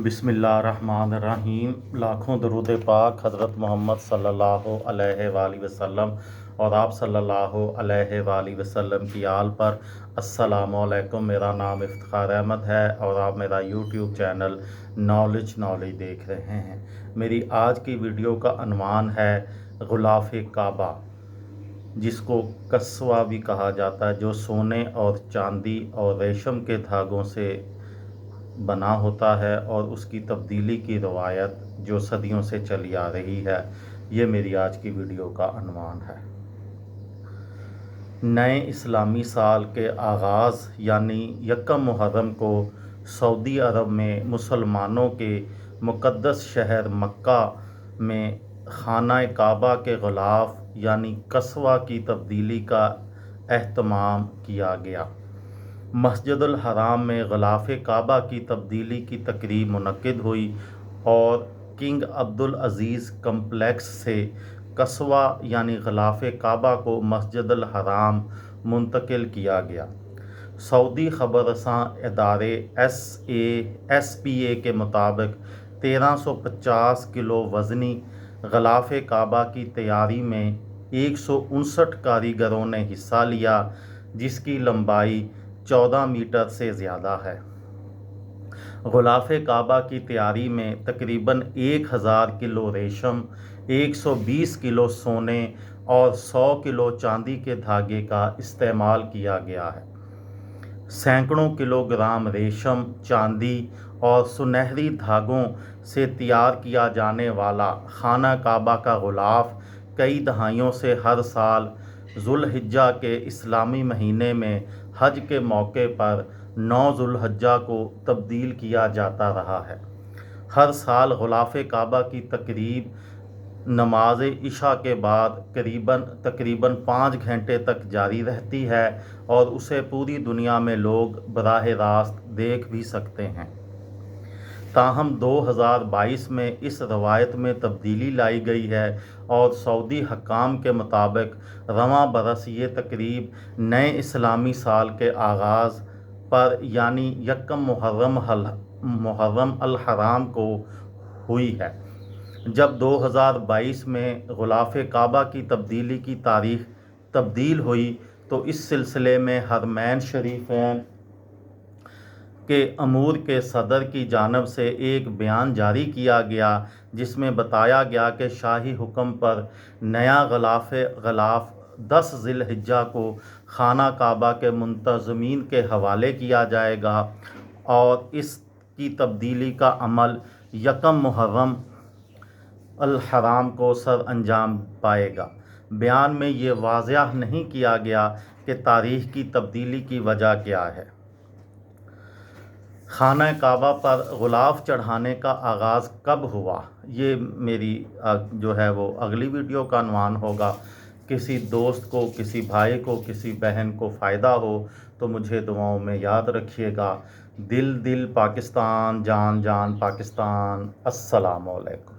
بسم اللہ الرحمن الرحیم۔ لاکھوں درود پاک حضرت محمد صلی اللہ علیہ وآلہ وسلم اور آپ صلی اللہ علیہ وآلہ وسلم کی آل پر۔ السلام علیکم، میرا نام افتخار احمد ہے اور آپ میرا یوٹیوب چینل نالج دیکھ رہے ہیں۔ میری آج کی ویڈیو کا عنوان ہے غلاف کعبہ، جس کو کسوہ بھی کہا جاتا ہے، جو سونے اور چاندی اور ریشم کے دھاگوں سے بنا ہوتا ہے، اور اس کی تبدیلی کی روایت جو صدیوں سے چلی آ رہی ہے۔ یہ میری آج کی ویڈیو کا عنوان ہے۔ نئے اسلامی سال کے آغاز یعنی یکم محرم کو سعودی عرب میں مسلمانوں کے مقدس شہر مکہ میں خانہ کعبہ کے غلاف یعنی کسوہ کی تبدیلی کا اہتمام کیا گیا۔ مسجد الحرام میں غلاف کعبہ کی تبدیلی کی تقریب منعقد ہوئی اور کنگ عبدالعزیز کمپلیکس سے کسوہ یعنی غلاف کعبہ کو مسجد الحرام منتقل کیا گیا۔ سعودی خبر رساں ادارے ایس پی اے کے مطابق 1350 کلو وزنی غلاف کعبہ کی تیاری میں 159 کاریگروں نے حصہ لیا، جس کی لمبائی 14 میٹر سے زیادہ ہے۔ غلاف کعبہ کی تیاری میں تقریباً 1000 کلو ریشم، 120 کلو سونے اور 100 کلو چاندی کے دھاگے کا استعمال کیا گیا ہے۔ سینکڑوں کلو گرام ریشم، چاندی اور سنہری دھاگوں سے تیار کیا جانے والا خانہ کعبہ کا غلاف کئی دہائیوں سے ہر سال ذوالحجہ کے اسلامی مہینے میں حج کے موقع پر 9 ذوالحجہ کو تبدیل کیا جاتا رہا ہے۔ ہر سال غلاف کعبہ کی تقریب نماز عشاء کے بعد تقریباً 5 گھنٹے تک جاری رہتی ہے اور اسے پوری دنیا میں لوگ براہ راست دیکھ بھی سکتے ہیں۔ تاہم 2022 میں اس روایت میں تبدیلی لائی گئی ہے اور سعودی حکام کے مطابق رواں برس یہ تقریب نئے اسلامی سال کے آغاز پر یعنی یکم محرم الحرام کو ہوئی ہے۔ جب 2022 میں غلاف کعبہ کی تبدیلی کی تاریخ تبدیل ہوئی تو اس سلسلے میں حرمین شریفین کے امور کے صدر کی جانب سے ایک بیان جاری کیا گیا، جس میں بتایا گیا کہ شاہی حکم پر نیا غلاف 10 ذی الحجہ کو خانہ کعبہ کے منتظمین کے حوالے کیا جائے گا اور اس کی تبدیلی کا عمل یکم محرم الحرام کو سر انجام پائے گا۔ بیان میں یہ واضح نہیں کیا گیا کہ تاریخ کی تبدیلی کی وجہ کیا ہے۔ خانہ کعبہ پر غلاف چڑھانے کا آغاز کب ہوا، یہ میری وہ اگلی ویڈیو کا عنوان ہوگا۔ کسی دوست کو، کسی بھائی کو، کسی بہن کو فائدہ ہو تو مجھے دعاؤں میں یاد رکھیے گا۔ دل پاکستان، جان پاکستان۔ السلام علیکم۔